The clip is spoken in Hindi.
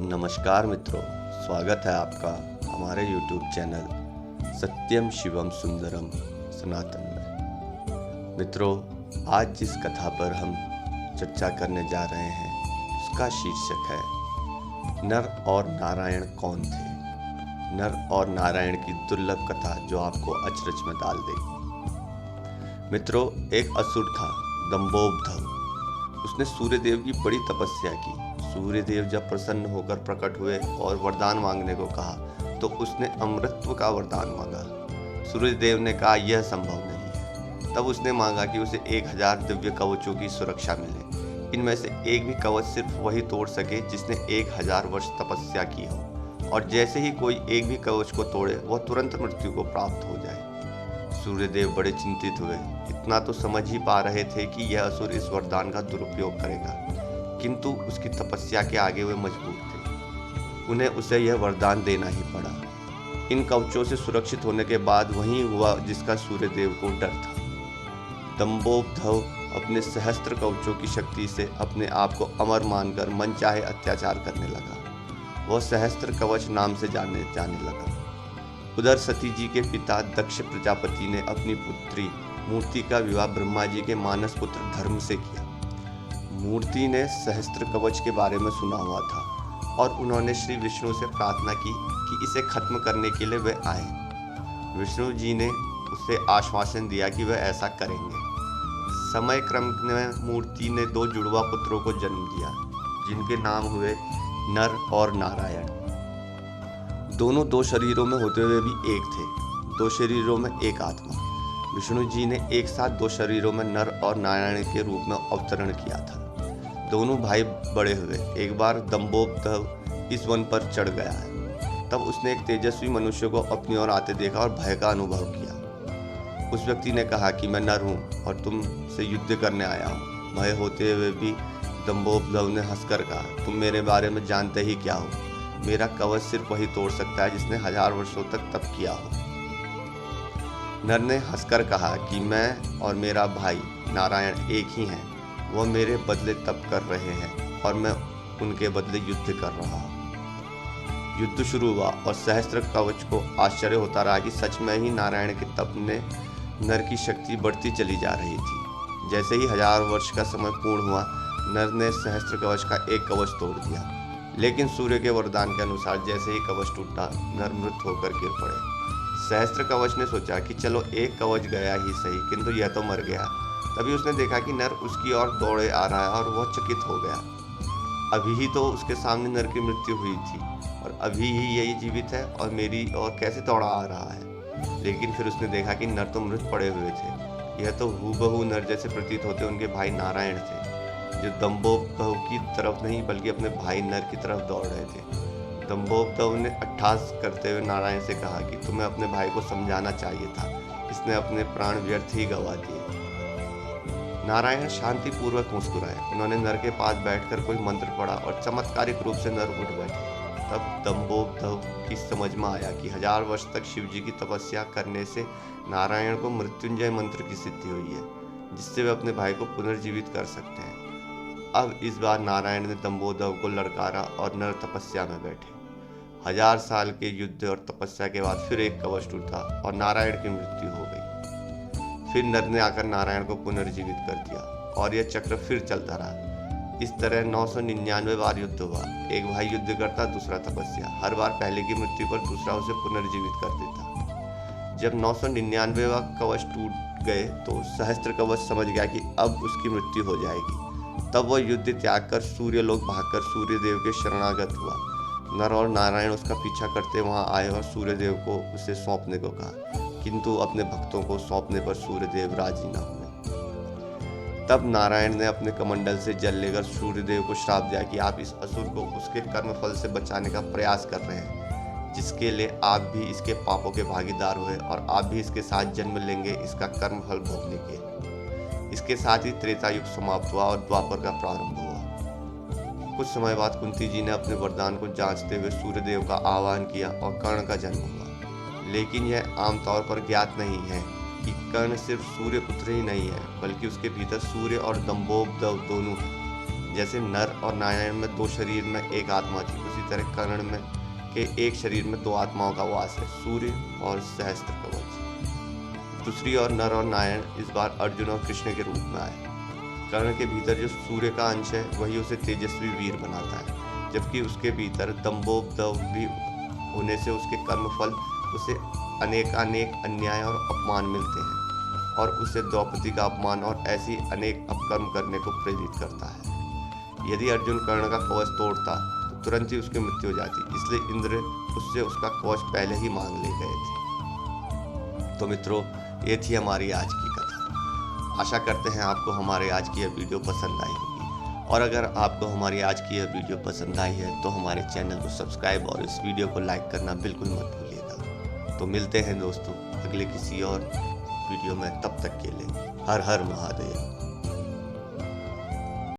नमस्कार मित्रों, स्वागत है आपका हमारे YouTube चैनल सत्यम शिवम सुंदरम सनातन में। मित्रों, आज जिस कथा पर हम चर्चा करने जा रहे हैं उसका शीर्षक है नर और नारायण कौन थे। नर और नारायण की दुर्लभ कथा जो आपको अचरज में डाल देगी। मित्रों, एक असुर था दंभोबद्ध। उसने सूर्यदेव की बड़ी तपस्या की। सूर्यदेव जब प्रसन्न होकर प्रकट हुए और वरदान मांगने को कहा तो उसने अमृतत्व का वरदान मांगा। सूर्यदेव ने कहा यह संभव नहीं है। तब उसने मांगा कि उसे 1000 दिव्य कवचों की सुरक्षा मिले। इनमें से एक भी कवच सिर्फ वही तोड़ सके जिसने 1000 वर्ष तपस्या की हो, और जैसे ही कोई एक भी कवच को तोड़े वह तुरंत मृत्यु को प्राप्त हो जाए। सूर्यदेव बड़े चिंतित हुए। इतना तो समझ ही पा रहे थे कि यह असुर इस वरदान का दुरुपयोग करेगा, किंतु उसकी तपस्या के आगे वे मजबूर थे। उन्हें उसे यह वरदान देना ही पड़ा। इन कवचों से सुरक्षित होने के बाद वही हुआ जिसका सूर्यदेव को डर था। दंभोबद्ध अपने सहस्त्र कवचों की शक्ति से अपने आप को अमर मानकर मनचाहे अत्याचार करने लगा। वह सहस्त्र कवच नाम से जाने लगा। उधर सती जी के पिता दक्ष प्रजापति ने अपनी पुत्री मूर्ति का विवाह ब्रह्मा जी के मानस पुत्र धर्म से किया। मूर्ति ने सहस्त्र कवच के बारे में सुना हुआ था और उन्होंने श्री विष्णु से प्रार्थना की कि इसे खत्म करने के लिए वे आए। विष्णु जी ने उसे आश्वासन दिया कि वह ऐसा करेंगे। समय क्रम में मूर्ति ने 2 जुड़वा पुत्रों को जन्म दिया जिनके नाम हुए नर और नारायण। दोनों 2 शरीरों में होते हुए भी एक थे, 2 शरीरों में एक आत्मा। विष्णु जी ने एक साथ 2 शरीरों में नर और नारायण के रूप में अवतरण किया था। दोनों भाई बड़े हुए। एक बार दंभोबद्ध इस वन पर चढ़ गया है। तब उसने एक तेजस्वी मनुष्य को अपनी ओर आते देखा और भय का अनुभव किया। उस व्यक्ति ने कहा कि मैं नर हूँ और तुमसे युद्ध करने आया हूँ। भय होते हुए भी दंभोबद्ध ने हंसकर कहा, तुम मेरे बारे में जानते ही क्या हो। मेरा कवच सिर्फ वही तोड़ सकता है जिसने 1000 वर्षों तक तप किया हो। नर ने हंसकर कहा कि मैं और मेरा भाई नारायण एक ही हैं। वह मेरे बदले तप कर रहे हैं और मैं उनके बदले युद्ध कर रहा हूँ। युद्ध शुरू हुआ और सहस्त्र कवच को आश्चर्य होता रहा कि सच में ही नारायण के तप ने नर की शक्ति बढ़ती चली जा रही थी। जैसे ही 1000 वर्ष का समय पूर्ण हुआ, नर ने सहस्त्र कवच का एक कवच तोड़ दिया। लेकिन सूर्य के वरदान के अनुसार जैसे ही कवच टूटा, नर मृत होकर गिर पड़े। सहस्त्र कवच ने सोचा कि चलो एक कवच गया ही सही, किंतु यह तो मर गया। तभी उसने देखा कि नर उसकी ओर दौड़े आ रहा है और वह चकित हो गया। अभी ही तो उसके सामने नर की मृत्यु हुई थी और अभी ही यही जीवित है और मेरी ओर कैसे दौड़ा आ रहा है। लेकिन फिर उसने देखा कि नर तो मृत पड़े हुए थे। यह तो हूबहू नर जैसे प्रतीत होते उनके भाई नारायण थे, जो दंभोबद्ध की तरफ नहीं बल्कि अपने भाई नर की तरफ दौड़ रहे थे। दंभोबद्ध ने अट्टहास करते हुए नारायण से कहा कि तुम्हें अपने भाई को समझाना चाहिए था, इसने अपने प्राण व्यर्थ ही गंवा दिए। नारायण शांतिपूर्वक मुस्कुराए। उन्होंने नर के पास बैठकर कोई मंत्र पढ़ा और चमत्कारिक रूप से नर उठ बैठे। तब दंभोबद्ध की समझ में आया कि 1000 वर्ष तक शिव जी की तपस्या करने से नारायण को मृत्युंजय मंत्र की सिद्धि हुई है, जिससे वे अपने भाई को पुनर्जीवित कर सकते हैं। अब इस बार नारायण ने दंभोबद्ध को लड़कारा और नर तपस्या में बैठे। 1000 साल के युद्ध और तपस्या के बाद फिर एक कवच टूटा और नारायण की मृत्यु हो गई। फिर नर ने आकर नारायण को पुनर्जीवित कर दिया और यह चक्र फिर चलता रहा। इस तरह 999 बार युद्ध हुआ। एक भाई युद्ध करता, दूसरा तपस्या। हर बार पहले की मृत्यु पर दूसरा उसे पुनर्जीवित कर देता। जब 999वां कवच टूट गए तो सहस्त्र कवच समझ गया कि अब उसकी मृत्यु हो जाएगी। तब वह युद्ध त्याग कर सूर्यलोक भागकर सूर्यदेव के शरणागत हुआ। नर और नारायण उसका पीछा करते वहां आए और सूर्यदेव को उसे सौंपने को कहा, किंतु अपने भक्तों को सौंपने पर सूर्यदेव राजी न हुए। तब नारायण ने अपने कमंडल से जल लेकर सूर्यदेव को श्राप दिया कि आप इस असुर को उसके कर्मफल से बचाने का प्रयास कर रहे हैं, जिसके लिए आप भी इसके पापों के भागीदार हुए और आप भी इसके साथ जन्म लेंगे इसका कर्मफल भोगने के। इसके साथ ही त्रेता युग समाप्त हुआ और द्वापर का प्रारंभ हुआ। कुछ समय बाद कुंती जी ने अपने वरदान को जांचते हुए सूर्यदेव का आह्वान किया और कर्ण का जन्म हुआ। लेकिन यह आमतौर पर ज्ञात नहीं है कि कर्ण सिर्फ सूर्य पुत्र ही नहीं है, बल्कि उसके भीतर सूर्य और दंभोबद्ध दोनों हैं। जैसे नर और नारायण में 2 शरीर में एक आत्मा थी, उसी तरह कर्ण में के एक शरीर में 2 आत्माओं का वास है, सूर्य और सहस्त्र कवच। दूसरी ओर नर और नारायण इस बार अर्जुन और कृष्ण के रूप में आए। कर्ण के भीतर जो सूर्य का अंश है वही उसे तेजस्वी वीर बनाता है, जबकि उसके भीतर दंभोपद्रव भी होने से उसके कर्मफल उसे अनेक अन्याय और अपमान मिलते हैं और उसे द्रौपदी का अपमान और ऐसी अनेक अपकर्म करने को प्रेरित करता है। यदि अर्जुन कर्ण का कवच तोड़ता तो तुरंत ही उसकी मृत्यु हो जाती, इसलिए इंद्र उससे उसका कवच पहले ही मांग ले गए थे। तो मित्रों, ये थी हमारी आज की कथा। आशा करते हैं आपको हमारे आज की यह वीडियो पसंद आई होगी, और अगर आपको हमारी आज की यह वीडियो पसंद आई है तो हमारे चैनल को सब्सक्राइब और इस वीडियो को लाइक करना बिल्कुल मत भूलिएगा। तो मिलते हैं दोस्तों अगले किसी और वीडियो में, तब तक के लिए हर हर महादेव।